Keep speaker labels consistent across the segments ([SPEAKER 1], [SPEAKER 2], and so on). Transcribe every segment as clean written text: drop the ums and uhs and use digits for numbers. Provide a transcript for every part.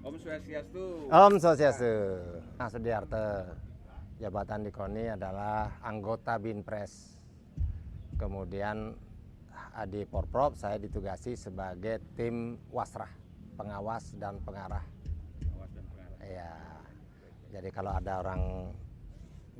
[SPEAKER 1] Om Swastiastu.
[SPEAKER 2] Om Swastiastu. Nah, Sudiarte. Jabatan di KONI adalah anggota Binpres. Kemudian di Porprov saya ditugasi sebagai tim wasrah, pengawas dan pengarah.
[SPEAKER 1] Pengawas dan pengarah.
[SPEAKER 2] Ya. Jadi kalau ada orang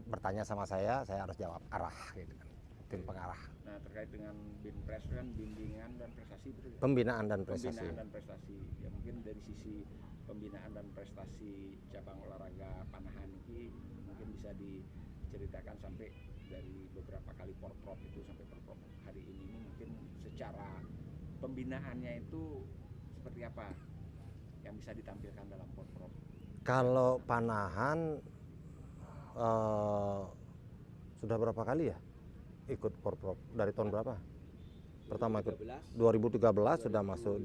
[SPEAKER 2] bertanya sama saya harus jawab arah gitu kan. Tim pengarah.
[SPEAKER 1] Nah, terkait dengan Binpres kan bimbingan dan prestasi betul ya?
[SPEAKER 2] Pembinaan dan prestasi.
[SPEAKER 1] Pembinaan dan prestasi. Ya mungkin dari sisi pembinaan dan prestasi cabang olahraga panahan ini mungkin bisa diceritakan sampai dari beberapa kali Porprov itu sampai Porprov hari ini mungkin secara pembinaannya itu seperti apa yang bisa ditampilkan dalam Porprov?
[SPEAKER 2] Kalau panahan sudah berapa kali ya ikut Porprov? Dari tahun berapa? Pertama ikut 2013 sudah masuk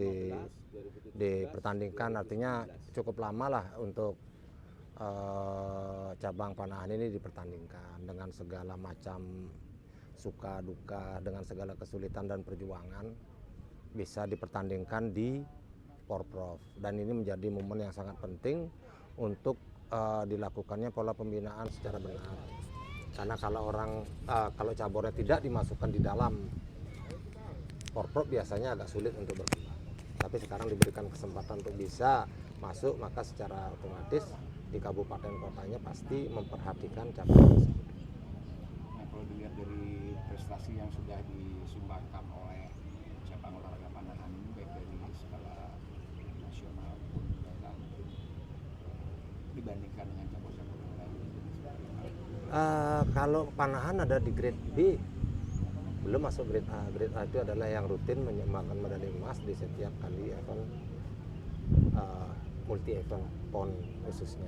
[SPEAKER 2] dipertandingkan, artinya cukup lama lah untuk cabang panahan ini dipertandingkan dengan segala macam suka duka, dengan segala kesulitan dan perjuangan bisa dipertandingkan di Porprov, dan ini menjadi momen yang sangat penting untuk dilakukannya pola pembinaan secara benar. Karena kalau cabornya tidak dimasukkan di dalam Porprov biasanya agak sulit untuk berkembang. Tapi sekarang diberikan kesempatan untuk bisa masuk, maka secara otomatis di kabupaten kotanya pasti memperhatikan cabang tersebut.
[SPEAKER 1] Nah, kalau dilihat dari prestasi yang sudah disumbangkan oleh cabang olahraga panahan ini baik dari skala nasional pun bahkan dibandingkan dengan cabang-cabang yang lain.
[SPEAKER 2] Kalau panahan ada di grade B, belum masuk grade A. Grade A itu adalah yang rutin menyumbangkan medali emas di setiap kali event multi event PON khususnya.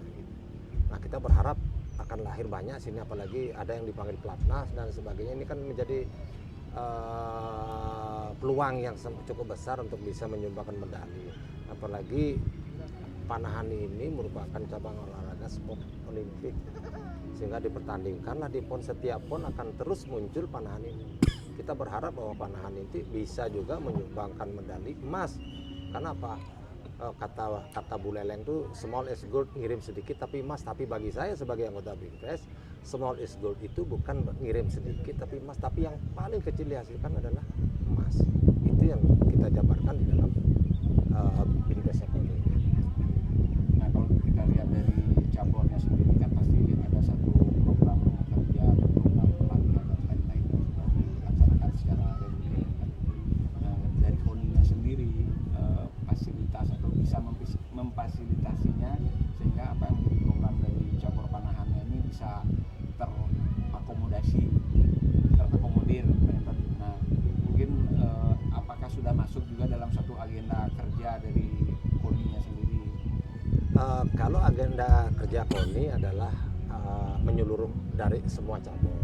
[SPEAKER 2] Nah, kita berharap akan lahir banyak sini, apalagi ada yang dipanggil pelatnas dan sebagainya. Ini kan menjadi peluang yang cukup besar untuk bisa menyumbangkan medali. Apalagi panahan ini merupakan cabang olahraga sport olimpik, sehingga dipertandingkanlah di PON. Setiap PON akan terus muncul panahan ini. Kita berharap bahwa panahan ini bisa juga menyumbangkan medali emas. Karena apa? Kata Bu Leleng itu small is gold, ngirim sedikit tapi emas. Tapi bagi saya sebagai anggota Binpres, small is gold itu bukan ngirim sedikit tapi emas, tapi yang paling kecil dihasilkan adalah emas. Itu yang kita jabarkan di dalam Binpres ini.
[SPEAKER 1] Nah, kalau kita lihat dari cabornya sendiri kan pasti ada satu program kerja atau program pelatihan dan lain-lain yang sudah dilaksanakan secara reguler. Nah, dari KONI-nya sendiri fasilitas atau bisa memfasilitasinya sehingga apa yang menjadi program dari cabur panahannya ini bisa terakomodir. Nah, mungkin apakah sudah masuk juga dalam satu agenda kerja dari KONI-nya sendiri?
[SPEAKER 2] Kalau agenda kerja KONI adalah menyeluruh dari semua cabur.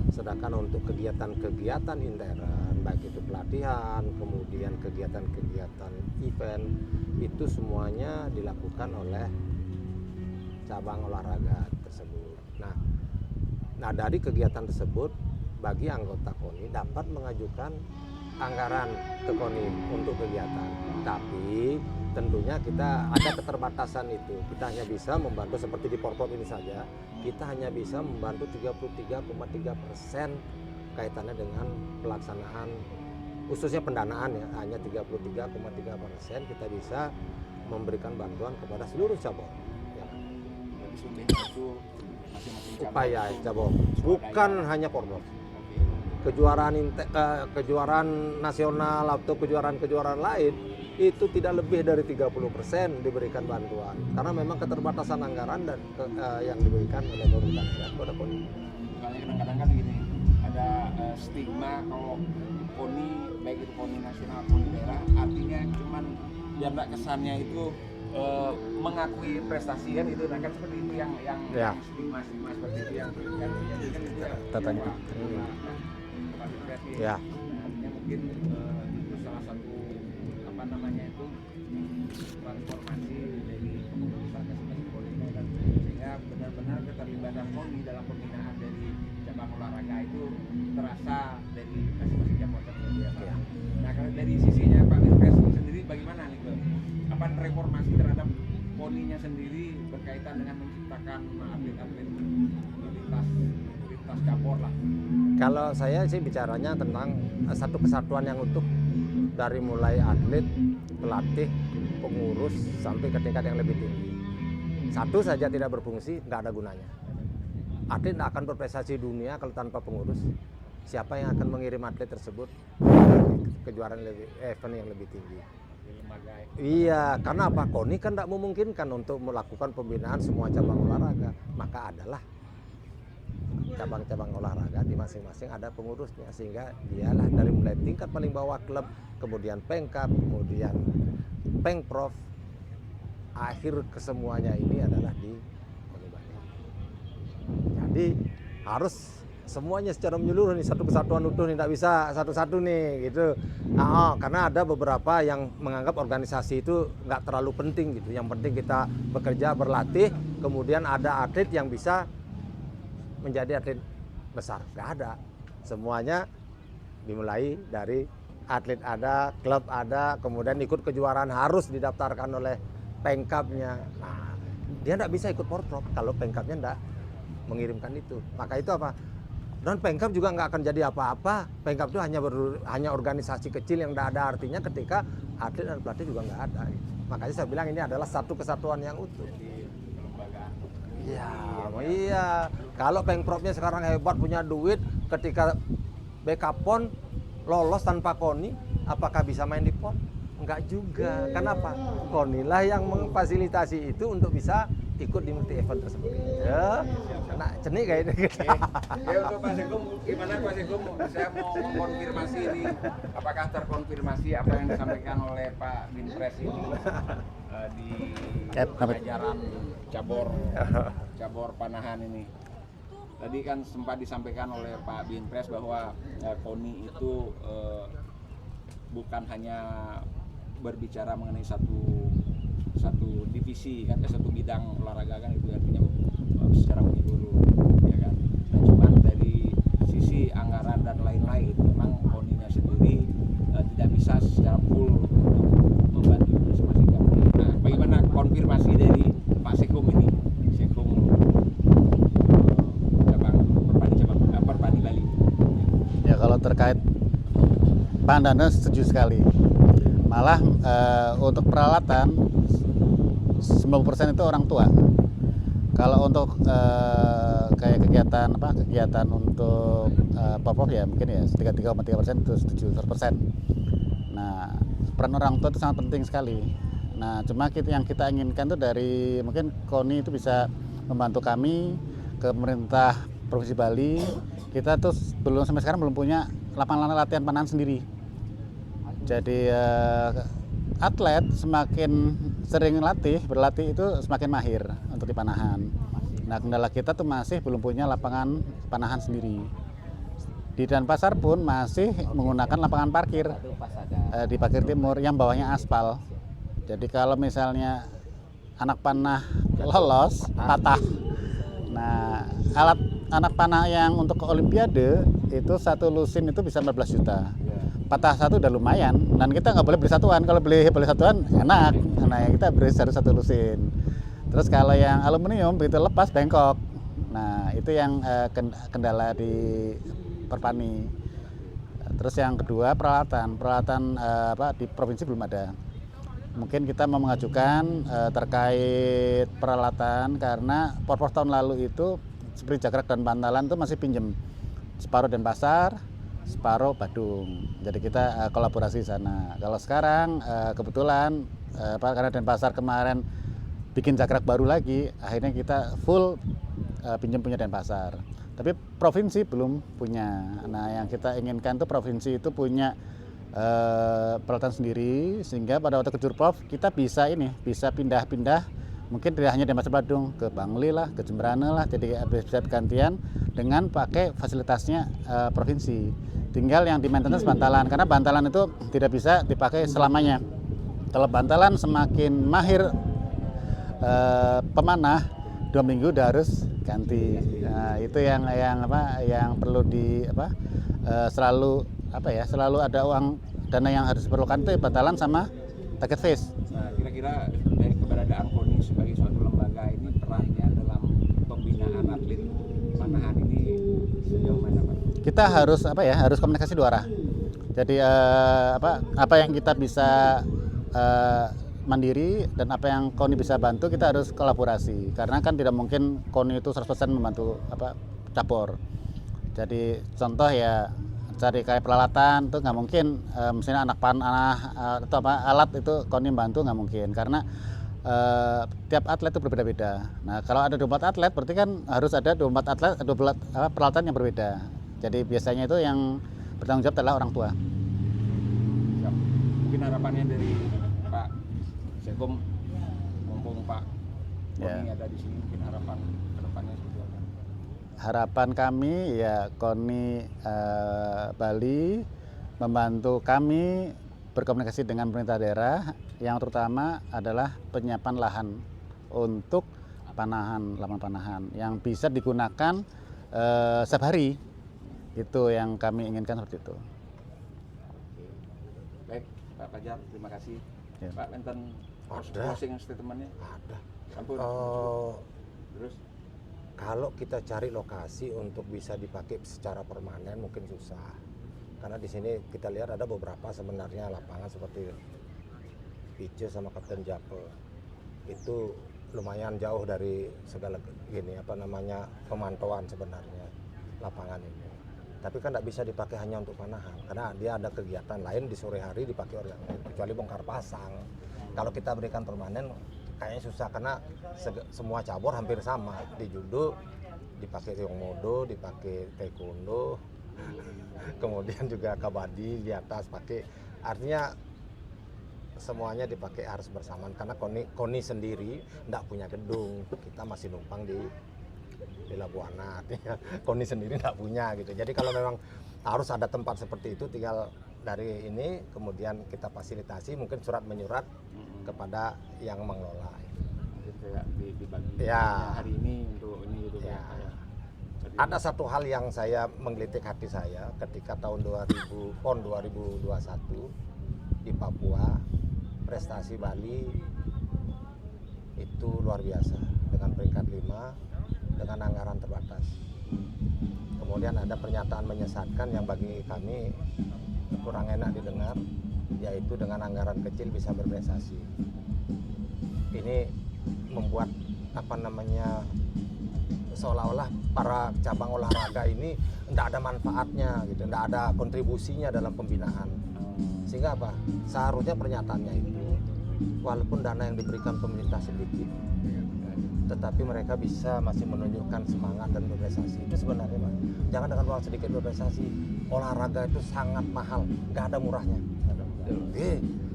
[SPEAKER 2] Sedangkan untuk kegiatan-kegiatan intern, baik itu pelatihan, kemudian kegiatan-kegiatan event, itu semuanya dilakukan oleh cabang olahraga tersebut. Nah, dari kegiatan tersebut, bagi anggota KONI dapat mengajukan anggaran ke KONI untuk kegiatan. Tapi tentunya kita ada keterbatasan itu. Kita hanya bisa membantu seperti di Porprov ini saja. Kita hanya bisa membantu 33,3% kaitannya dengan pelaksanaan, khususnya pendanaan ya, hanya 33,3% kita bisa memberikan bantuan kepada seluruh cabang. Ya.
[SPEAKER 1] Jadi sumbernya itu masing-masing
[SPEAKER 2] Upaya cabang, bukan hanya Porprov. Kejuaraan nasional atau kejuaraan lain itu tidak lebih dari 30% diberikan bantuan, karena memang keterbatasan anggaran dan yang diberikan oleh pemerintah daerah kepada KONI.
[SPEAKER 1] Makanya kadang-kadang kan gini, ada stigma kalau KONI, baik itu KONI nasional, KONI daerah, artinya cuman biar nggak kesannya itu mengakui prestasi kan itu, nah kan seperti itu yang stigma seperti itu yang kan itu
[SPEAKER 2] Tertentu. Ya.
[SPEAKER 1] Artinya mungkin itu salah satu transformasi dari kepengurusan masing-masing KONI dan sehingga benar-benar keterlibatan KONI dalam pembinaan dari cabang olahraga itu terasa dari masing-masing cabang tersebut ya. Nah, kalau dari sisinya Pak Binpres sendiri bagaimana nih, apa reformasi terhadap KONI-nya sendiri berkaitan dengan menciptakan atlet-atlet lintas cabur lah.
[SPEAKER 2] Kalau saya sih bicaranya tentang satu kesatuan yang utuh dari mulai atlet, pelatih, pengurus sampai ke tingkat yang lebih tinggi. Satu saja tidak berfungsi, nggak ada gunanya. Atlet nggak akan berprestasi dunia kalau tanpa pengurus. Siapa yang akan mengirim atlet tersebut ke kejuaraan event yang lebih tinggi? Iya, karena apa? KONI kan tidak memungkinkan untuk melakukan pembinaan semua cabang olahraga. Maka adalah cabang-cabang olahraga di masing-masing ada pengurusnya, sehingga dialah dari mulai tingkat paling bawah klub, kemudian Pengkap, kemudian Pengprov, akhir kesemuanya ini adalah di KONI Bali. Jadi harus semuanya secara menyeluruh nih, satu kesatuan utuh nih, tidak bisa satu-satu nih gitu. Karena ada beberapa yang menganggap organisasi itu nggak terlalu penting gitu. Yang penting kita bekerja, berlatih, kemudian ada atlet yang bisa menjadi atlet besar. Nggak ada. Semuanya dimulai dari atlet ada, klub ada, kemudian ikut kejuaraan harus didaftarkan oleh Pengkapnya. Nah, dia nggak bisa ikut Porprov kalau Pengkapnya nggak mengirimkan itu. Maka itu apa? Dan Pengkap juga nggak akan jadi apa-apa. Pengkap itu hanya organisasi kecil yang tidak ada artinya ketika atlet dan pelatih juga nggak ada. Makanya saya bilang ini adalah satu kesatuan yang utuh. Iya. Kalau Pengprovnya sekarang hebat, punya duit, ketika BK-PON lolos tanpa KONI, apakah bisa main di PON? Enggak juga. Kenapa? KONI lah yang memfasilitasi itu untuk bisa ikut di multi event tersebut. Ya, nah cenik kayak ini.
[SPEAKER 1] Ya untuk Pak Segum, gimana Pak Segum? Saya mau konfirmasi ini, apakah terkonfirmasi apa yang disampaikan oleh Pak Binpres ini di pengajaran cabur panahan ini? Tadi kan sempat disampaikan oleh Pak Binpres bahwa KONI itu bukan hanya berbicara mengenai satu divisi kan, satu bidang olahraga kan, itu artinya secara menyeluruh ya kan. Nah, cuman dari sisi anggaran dan lain-lain memang KONI-nya sendiri tidak bisa secara full untuk membantu masing-masing cabang. Nah, bagaimana konfirmasi dari Pak Sekum ini, Sekum Perpani Bali?
[SPEAKER 3] Ya, kalau terkait Pak Andana setuju sekali. Malah untuk peralatan 90% itu orang tua. Kalau untuk kayak kegiatan untuk Porprov ya mungkin ya 33,3% itu setuju 100%. Nah, peran orang tua itu sangat penting sekali. Nah, cuma yang kita inginkan tuh dari mungkin KONI itu bisa membantu kami ke pemerintah Provinsi Bali. Kita tuh sampai sekarang belum punya lapangan latihan panahan sendiri. Jadi atlet semakin sering berlatih itu semakin mahir untuk di panahan. Nah, kendala kita tuh masih belum punya lapangan panahan sendiri. Di Denpasar pun masih menggunakan lapangan parkir di Parkir Timur yang bawahnya aspal. Jadi kalau misalnya anak panah lolos, patah. Nah, anak panah yang untuk ke Olimpiade itu satu lusin itu bisa 14 juta. Patah satu udah lumayan, dan kita nggak boleh beli satuan. Kalau beli satuan enak, nah ya kita beli satu lusin. Terus kalau yang aluminium begitu lepas bengkok. Nah itu yang kendala di Perpani. Terus yang kedua peralatan di provinsi belum ada. Mungkin kita mau mengajukan terkait peralatan karena Porprov tahun lalu itu seperti Jagrak dan Bantalan itu masih pinjem separuh Denpasar, separuh Badung. Jadi kita kolaborasi di sana. Kalau sekarang kebetulan karena Denpasar kemarin bikin Jagrak baru lagi, akhirnya kita full pinjam punya Denpasar. Tapi provinsi belum punya. Nah, yang kita inginkan tuh provinsi itu punya peralatan sendiri, sehingga pada waktu ke Jurprov kita bisa pindah-pindah, mungkin tidak hanya Denpasar Badung, ke Bangli lah, ke Jemberana lah, jadi bisa gantian dengan pakai fasilitasnya provinsi. Tinggal yang di maintenance Bantalan, karena Bantalan itu tidak bisa dipakai selamanya. Kalau Bantalan semakin mahir pemanah, 2 minggu udah harus ganti. Nah, itu yang perlu selalu ada uang dana yang harus diperlukan itu Bantalan sama target face.
[SPEAKER 1] Nah, kira-kira dari keberadaan KONI
[SPEAKER 3] kita harus harus komunikasi dua arah. Jadi apa yang kita bisa mandiri dan apa yang KONI bisa bantu, kita harus kolaborasi, karena kan tidak mungkin KONI itu 100% membantu cabur. Jadi contoh ya, cari kayak peralatan tuh nggak mungkin, misalnya anak panah atau alat itu KONI bantu nggak mungkin, karena tiap atlet itu berbeda-beda. Nah kalau ada 24 atlet berarti kan harus ada 24 atlet, 24 peralatan yang berbeda. Jadi biasanya itu yang bertanggung jawab adalah orang tua.
[SPEAKER 1] Siap. Mungkin harapannya dari Pak Sekom, mumpung Pak KONI ada di sini, mungkin harapan kedepannya seperti apa?
[SPEAKER 3] Harapan kami ya KONI Bali membantu kami berkomunikasi dengan pemerintah daerah, yang terutama adalah penyiapan lahan untuk lapangan panahan yang bisa digunakan setiap hari. Itu yang kami inginkan seperti itu.
[SPEAKER 1] Baik, Pak Fajar, terima kasih.
[SPEAKER 3] Ya.
[SPEAKER 1] Pak, enten closing statementnya?
[SPEAKER 2] Ada.
[SPEAKER 1] Sampun. Terus?
[SPEAKER 2] Kalau kita cari lokasi untuk bisa dipakai secara permanen mungkin susah, karena di sini kita lihat ada beberapa sebenarnya lapangan seperti Pice sama Kapten Japel itu lumayan jauh dari segala pemantauan sebenarnya lapangan ini. Tapi kan tidak bisa dipakai hanya untuk panahan, karena dia ada kegiatan lain di sore hari dipakai orang lain, kecuali bongkar pasang. Kalau kita berikan permanen kayaknya susah, karena semua cabur hampir sama. Di judo dipakai Yongmodo, dipakai taekwondo, kemudian juga kabadi di atas pakai. Artinya semuanya dipakai harus bersamaan, karena KONI sendiri tidak punya gedung, kita masih numpang di Labuana. Artinya KONI sendiri tidak punya gitu. Jadi kalau memang harus ada tempat seperti itu, tinggal dari ini kemudian kita fasilitasi, mungkin surat menyurat kepada yang mengelola.
[SPEAKER 1] Dibagi
[SPEAKER 2] Ya.
[SPEAKER 1] hari ini untuk ini gitu
[SPEAKER 2] Ya.
[SPEAKER 1] ya.
[SPEAKER 2] Ada satu hal yang saya menggelitik hati saya ketika tahun 2021 di Papua, prestasi Bali itu luar biasa dengan peringkat 5 dengan anggaran terbatas. Kemudian ada pernyataan menyesatkan yang bagi kami kurang enak didengar, yaitu dengan anggaran kecil bisa berprestasi. Ini membuat seolah-olah para cabang olahraga ini tidak ada manfaatnya gitu, tidak ada kontribusinya dalam pembinaan. Sehingga apa? Seharusnya pernyataannya itu, walaupun dana yang diberikan pemerintah sedikit, tetapi mereka bisa masih menunjukkan semangat dan berprestasi. Itu sebenarnya Pak. Jangan dengan uang sedikit berprestasi. Olahraga itu sangat mahal, nggak ada murahnya.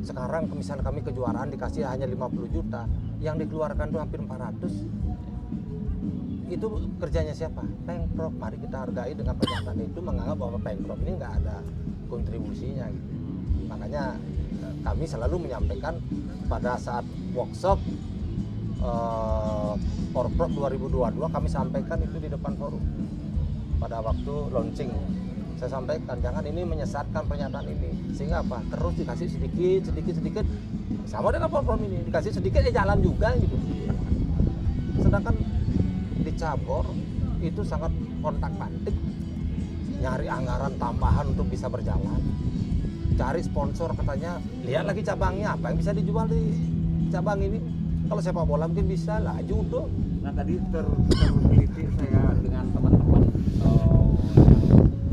[SPEAKER 2] Sekarang misalnya kami kejuaraan dikasih hanya 50 juta, yang dikeluarkan itu hampir 400. Itu kerjanya siapa? Pemprov. Mari kita hargai dengan pernyataan itu, menganggap bahwa Pemprov ini nggak ada kontribusinya gitu. Makanya kami selalu menyampaikan pada saat workshop Porprov 2022, kami sampaikan itu di depan forum pada waktu launching. Saya sampaikan, jangan ini menyesatkan pernyataan ini, sehingga apa? Terus dikasih sedikit, sama dengan Porprov ini, dikasih sedikit jalan juga gitu. Sedangkan di cabur itu sangat kontak-pantik, nyari anggaran tambahan untuk bisa berjalan, cari sponsor, katanya lihat lagi cabangnya apa yang bisa dijual di cabang ini. Kalau sepak bola mungkin bisa lah, judo.
[SPEAKER 1] Nah tadi terteliti saya dengan teman-teman yang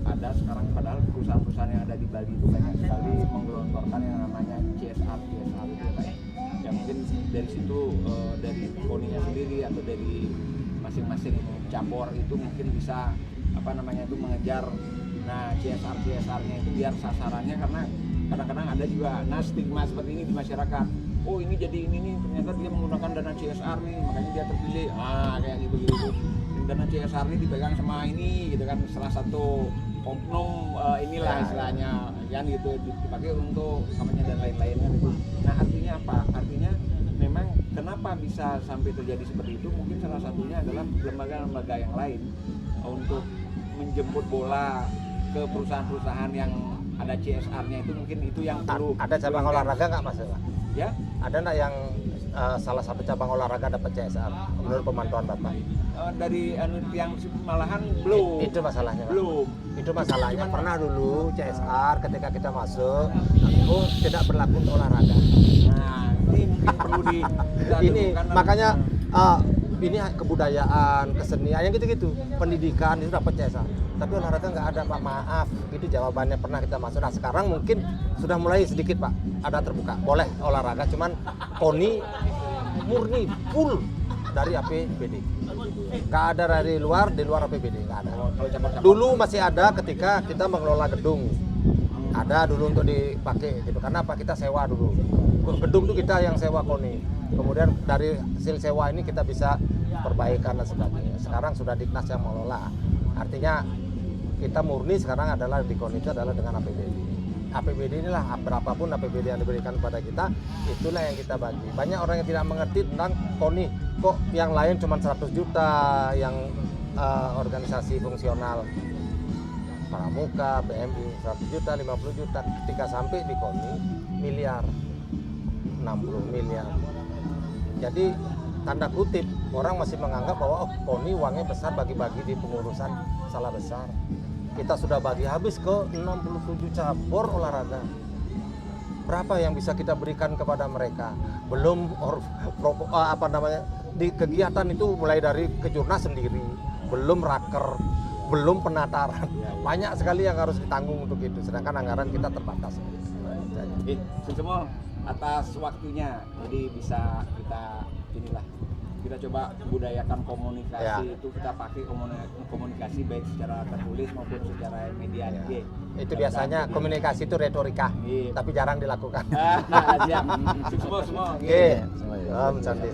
[SPEAKER 1] ada sekarang, padahal perusahaan-perusahaan yang ada di Bali itu banyak sekali menggelontorkan yang namanya CSR itu kayak. Ya mungkin dari situ dari KONI-nya sendiri atau dari masing-masing cabur itu mungkin bisa mengejar. Nah CSR-nya itu biar sasarannya, karena kadang-kadang ada juga stigma seperti ini di masyarakat. Oh ini jadi ini nih, ternyata dia menggunakan dana CSR nih, makanya dia terpilih. Kayak gitu. Dana CSR ini dipegang sama ini gitu kan, salah satu oknum istilahnya kan gitu, dipakai untuk kampanye dan lain-lain kan itu. Nah artinya apa? Artinya memang kenapa bisa sampai terjadi seperti itu? Mungkin salah satunya adalah lembaga-lembaga yang lain untuk menjemput bola ke perusahaan-perusahaan yang ada CSR-nya itu, mungkin itu yang perlu.
[SPEAKER 2] Ada cabang olahraga nggak Mas?
[SPEAKER 1] Ya?
[SPEAKER 2] Ada nggak yang salah satu cabang olahraga dapat CSR menurut pemantauan Bapak?
[SPEAKER 1] Dari yang malahan belum.
[SPEAKER 2] Itu masalahnya, Pak.
[SPEAKER 1] Belum.
[SPEAKER 2] Itu masalahnya. Pernah dulu CSR ketika kita masuk, tidak berlaku untuk olahraga.
[SPEAKER 1] Nah, ini mungkin perlu
[SPEAKER 2] Ini makanya ini kebudayaan, kesenian, yang gitu-gitu, pendidikan itu dapat CSR. Tapi olahraga nggak ada, Pak. Maaf, itu jawabannya pernah kita masuk. Nah sekarang mungkin sudah mulai sedikit, Pak, ada terbuka. Boleh olahraga, cuman PONI murni full dari APBD. Nggak ada dari luar, di luar APBD nggak ada. Dulu masih ada ketika kita mengelola gedung. Ada dulu untuk dipakai gitu. Karena apa? Kita sewa dulu. Gedung itu kita yang sewa KONI. Kemudian dari hasil sewa ini kita bisa perbaikan dan sebagainya. Sekarang sudah Diknas yang mengelola. Artinya kita murni sekarang adalah di KONI itu adalah dengan APBD. APBD inilah berapapun APBD yang diberikan kepada kita, itulah yang kita bagi. Banyak orang yang tidak mengerti tentang KONI. Kok yang lain cuma 100 juta, yang organisasi fungsional Pramuka, PMI 100 juta, 50 juta. Ketika sampai di KONI, miliar, 60 miliar. Jadi tanda kutip orang masih menganggap bahwa KONI uangnya besar, bagi-bagi di pengurusan, salah besar. Kita sudah bagi habis ke 67 cabur olahraga. Berapa yang bisa kita berikan kepada mereka? Belum di kegiatan itu mulai dari kejurnas sendiri, belum raker, belum penataran. Banyak sekali yang harus ditanggung untuk itu, sedangkan anggaran kita terbatas.
[SPEAKER 1] Semua atas waktunya, jadi bisa kita coba budayakan komunikasi. Itu kita pakai komunikasi baik secara tertulis maupun secara media.
[SPEAKER 2] Itu biasanya komunikasi itu retorika, tapi jarang dilakukan.
[SPEAKER 1] Nah, siap. Semua.
[SPEAKER 2] Sandi.